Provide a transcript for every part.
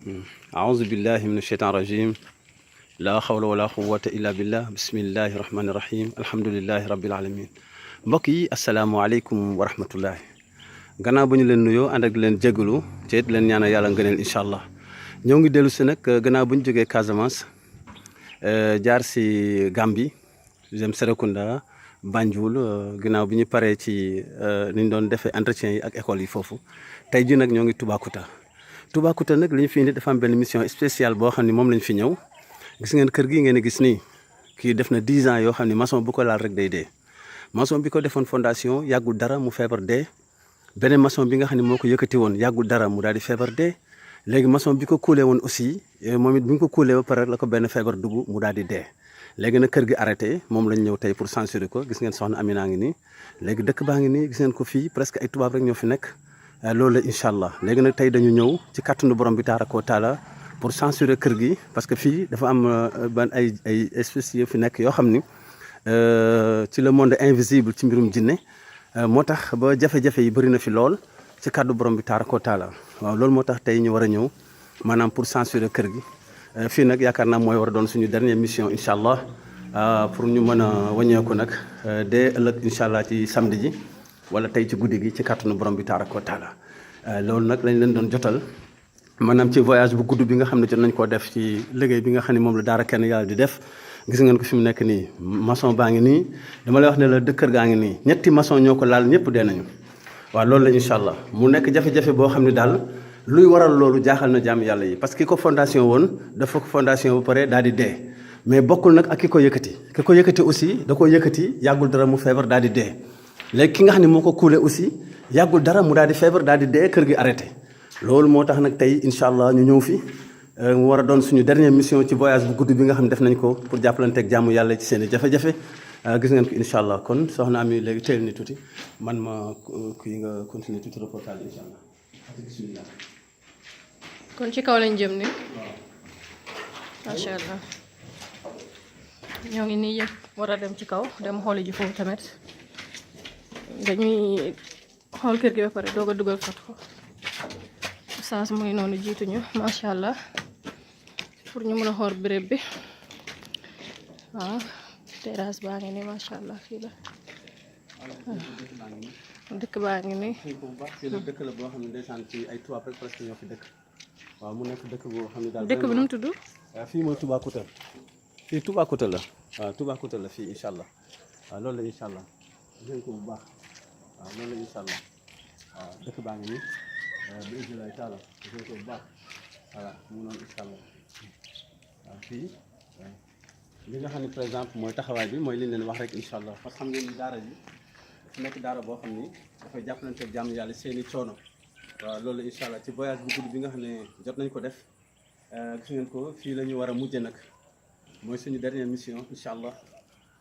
أعوذ بالله من الشيطان الرجيم لا حول ولا قوة إلا بالله بسم الله الرحمن الرحيم الحمد لله رب العالمين mbokk yi asalaamaaleykum wa rahmatullahi gannaaw ba ñu leen nuyoo ànd ak leen jégalu te it leen ñaanal yàlla ngëneel incha allah ñoo ngi dellu si nag gannaaw bu ñu jógee Casamance jaar si Gambie jëm Serekunda Banjul ginnaaw bi ñu paree ci ni ñu doon defee entretien yi ak école yi foofu tey jii nag ñoo ngi Toubacouta nag li ñu fi indi dafa am benn mission spéciale boo xam ne moom lañ fi ñëw gis ngeen kër gi ngeen gis nii kii def na 10 ans yoo xam ne maçon bu ko laal rek day dee maçon bi ko defoon fondation yàggul dara mu feebar dee beneen maçon bi nga xam ne moo ko yëkkati woon yàggul dara mu daal di feebar dee léegi maçon bi ko kuulee woon aussi moom it bi ñu ko kuulee ba pare la ko benn feebar dugg mu daal di dee léegi nag kër gi arrêté moom lañ ñëw tey pour censurer ko gis ngeen soxna Amina ngi nii léegi dëkk baa ngi nii gis ngeen ko fii presque ay tubaab rek ñoo fi nekk loolu la incha allah léegi nag tey dañu ñëw ci kàttanu borom bi taaraka wa taala pour censurer kër gi parce que fii dafa am ban ay espèces yu fi nekk yoo xam ni ci le monde invisible ci mbirum jinne moo tax ba jafe-jafe yi bëri na fi lool ci kàddu borom bi taaraka wa taala waaw loolu moo tax tey ñu war a ñëw maanaam pour censurer kër gi fii nag yaakaar naa mooy war a doon suñu dernière mission incha allah pour ñu mën a wàññeeku nag dès ëllëg incha allah ci samedi ji wala tey ci guddi gi ci kàttanu borom bi taaraka wa taala loolu nag lañ leen doon jotal maanaam ci voyage bu gudd bi nga xam ne jot nañ koo def ci liggéey bi nga xam ne moom la daara kenn yàlla di def gis ngeen ko fi mu nekk nii maçon baa ngi nii dama lay wax ne la dëkkër gaa ngi nii ñetti maçon ñoo ko laal ñëpp dee nañu waaw loolu la incha allah mu nekk jafe-jafe boo xam ne daal luy waral loolu jaaxal na jaam yàlla yi parce que ki ko fondation woon dafa ko fondation ba pare daal di dee mais bokkul nag ak ki ko yëkkati aussi da ko yëkkati yàggul dara mu feebar daal di dee léegi ki nga xam ne moo ko kuule aussi yàggul dara mu daal di feebar daal di dee kër gi arrêté loolu moo tax nag tey incha allah ñu ñëw fi mu war a doon suñu dernière mission ci voyage bu gudd bi nga xam ne def nañ ko pour jàppalanteeg jàmm yàlla ci seen i jafe-jafe gis ngeen ko incha allah kon soxna Ami léegi teel ni tuuti man ma kii nga continuer tuuti reportage incha allah bismillah kon ci kaw lañ jëm ni macha allah ñoo ngi nii yëpp war a dem ci kaw dem xooli ji foofu tamit dañuy xool kër gi ba pare doog a dugal fat ko saas mooy noonu jiituñu macha allah pour ñu mën a xool béréb bi waaw terrasse baa ngi nii macha allah fii la dëkk baa ngi nii fii la dëkk la boo xam ne ndeysaan ci ay tubaab rek presque ñoo fi dëkk waaw mu nekk dëkk boo xam ne daal dëkk bi nu mu tudd fii mooy Toubacouta fii Toubacouta la waaw Toubacouta la fii incha allah waaw loolu la incha allah gën ko bu baax waaw loolu la incha allah waaw dëkk baa ngi nii bi Israël taala gën ko bu baax voilà mu noonu incha allah waaw fii li nga xam ne par exemple mooy taxawaay bi mooy li leen wax rek incha allah parce que xam ngeen ni daara ji dafa nekk daara boo xam ni dafay jàppalante ak jàmm yàlla seeni coono waaw loolu incha allah ci voyage bu gudd bi nga xam ne jot nañ ko def gis ngeen ko fii la ñu war a mujje nag mooy suñu dernière mission incha allah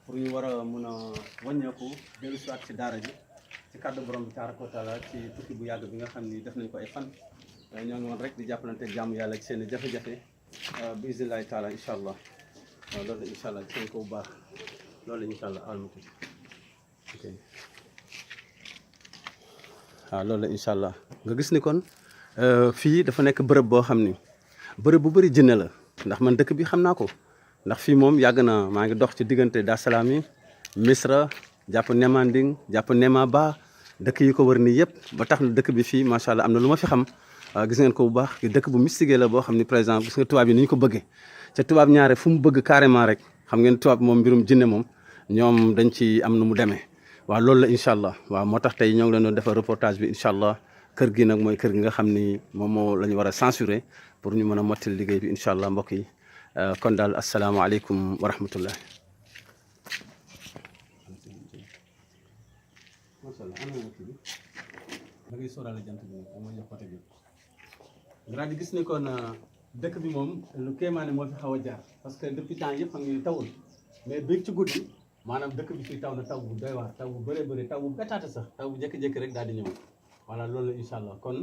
pour ñu war a mun a wàññeeku dellu si waat ci daara ji ci kàddu borom bi taaraka wa taala ci tukki bu yàgg bi nga xam ni def nañ ko ay fan ñoo ngi woon rek di jàppalante ak jàmm yàlla ci seen i jafe-jafe bi isnillahi taala incha allah waaw loolu la incha allah gis ngeen ko bu baax loolu la incha allah almati ok waaw loolu la incha allah nga gis ni kon fii dafa nekk bërëb boo xam ni bërëb bu bëri jinne la ndax man dëkk bi xam naa ko ndax fii moom yàgg na maa ngi dox ci diggante Dar Salaam yi Misra jàpp Nemanding jàpp Nema Ba dëkk yi ko wër nii yëpp ba tax na dëkk bi fii macha allah am na lu ma fi xam gis ngeen ko bu baax dëkk bu mystique la boo xam ni par exemple gis nga tubaab yi ni ñu ko bëggee ca tubaab ñaare fu mu bëgg carrément rek xam ngeen tubaab moom mbirum jinne moom ñoom dañ ci am nu mu demee waaw loolu la incha allah waaw moo tax tey ñoo ngi leen doon defar reportage bi incha allah kër gi nag mooy kër gi nga xam ni moom moo la ñu war a censurer pour ñu mën a mottali liggéey bi incha allah mbokk yi kon daal asalaamaaleykum wa rahmatullah. macha allah ana nga tudd da ngay sóoraale jant bi nag mooy jox côté bi nga di gis ni kon dëkk bi moom lu kéemaane moo fi xaw a jaar parce que depuis temps yëpp xam ngeen tawul mais biig ci guddi maanaam dëkk bi fii taw na taw bu doy waar taw bu bëree bëri taw bu bettaate sax taw bu jékki-jékki rek daal di ñëw voilà loolu la incha allah kon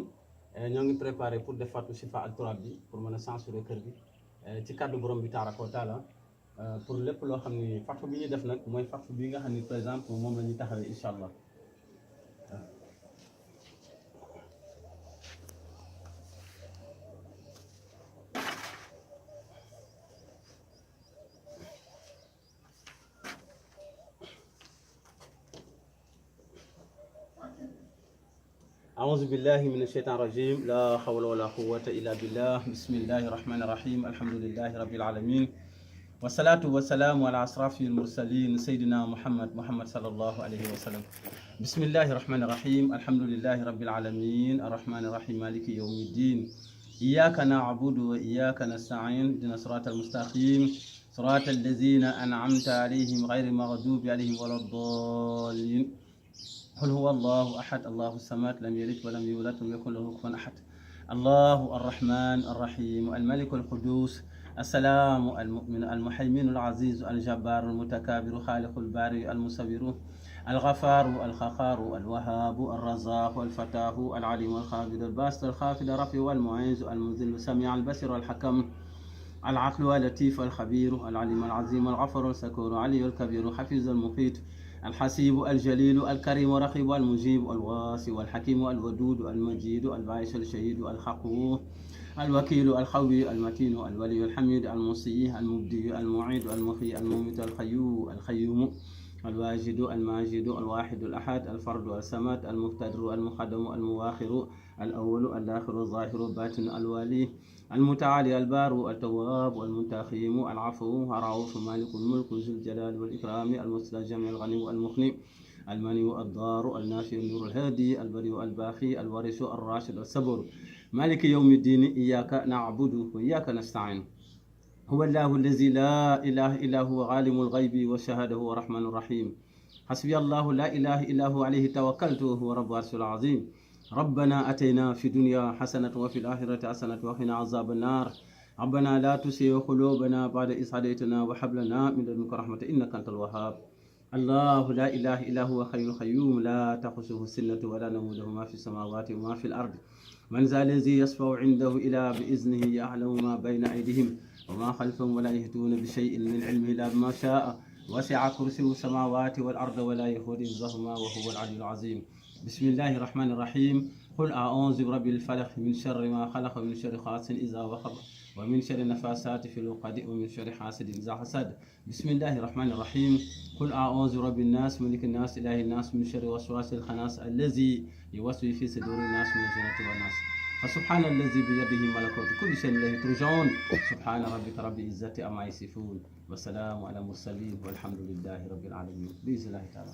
ñoo ngi préparé pour def fatu sifa ak turab bi pour mën a censurer kër gi ci kàddu borom bi taaraka wa taala pour lépp loo xam ni fatu bi ñuy def nag mooy fatu bi nga xam ni par exemple moom la ñuy taxawee incha allah أعوذ بالله من الشيطان الرجيم لا حول ولا قوة إلا بالله بسم الله الرحمن الرحيم الحمد لله رب العالمين والصلاة والسلام على أشرف المرسلين سيدنا محمد صلى الله عليه وسلم بسم الله الرحمن الرحيم الحمد لله رب العالمين الرحمن الرحيم مالك يوم الدين إياك نعبد وإياك نستعين اهدنا الصراط المستقيم صراط الذين أنعمت عليهم غير المغضوب عليهم ولا الضالين قل هو الله أحد الله الصمد لم يلد ولم يولد ولم يكن له كفوا أحد الله الرحمن الرحيم الملك القدوس السلام المؤمن المهيمن العزيز الجبار المتكبر خالق الباري المصور الغفار الخخار الوهاب الرزاق الفتاه العليم الخابر الباسط الخافض الرفيع المعز المذل السميع البصير الحكم العقل اللطيف الخبير العليم العظيم الغفور الشكور علي الكبير حفيظ المقيت الحسيب الجليل الكريم الرقيب المجيب الواسع الحكيم الودود المجيد الباعث الشهيد الحق الوكيل الخوي المتين الولي الحميد المصيح المبدي المعيد المحيي المميت الخيوم الواجد الماجد الواحد الأحد الفرد الصمد المقتدر المقدم المؤخر الأول الآخر الظاهر الباطن الوالي المتعالي البار التواب المنتقم العفو الرؤوف مالك الملك ذو الجلال والإكرام المستجمع الغني المغني المني الضار النافع النور الهادي البريء الباقي الوارث الراشد الصبر مالك يوم الدين إياك نعبد وإياك نستعين هو الله الذي لا إله إلا هو عالم الغيب والشهادة هو الرحمن الرحيم حسبي الله لا إله إلا هو عليه توكلت هو رب العرش العظيم ربنا أتينا في الدنيا حسنة وفي الآخرة حسنة وقنا عذاب النار ربنا لا تزغ قلوبنا بعد إذ هديتنا وهب لنا من لدنك رحمة إنك أنت الوهاب الله لا إله إلا هو حي القيوم لا تأخذه سنة ولا نوم له ما في السماوات وما في الأرض من ذا الذي يشفع عنده إلا بإذنه يعلم ما بين أيديهم وما خلفهم ولا يهدون بشيء من علمه إلا بما شاء وسع كرسيه السماوات والأرض ولا يؤوده حفظهما وهو العلي العظيم بسم الله الرحمن الرحيم قل أعوذ برب الفلق من شر ما خلق ومن شر غاسق إذا وقب ومن شر النفاثات في العقد ومن شر حاسد إذا حسد بسم الله الرحمن الرحيم قل أعوذ برب الناس ملك الناس إله الناس من شر وسواس الخناس الذي يوسوس في صدور الناس من الجنة والناس فسبحان الذي بيده ملكوت كل شيء إليه ترجعون سبحان ربك رب العزة عما يصفون والسلام على المرسلين والحمد لله رب العالمين بإذن الله تعالى.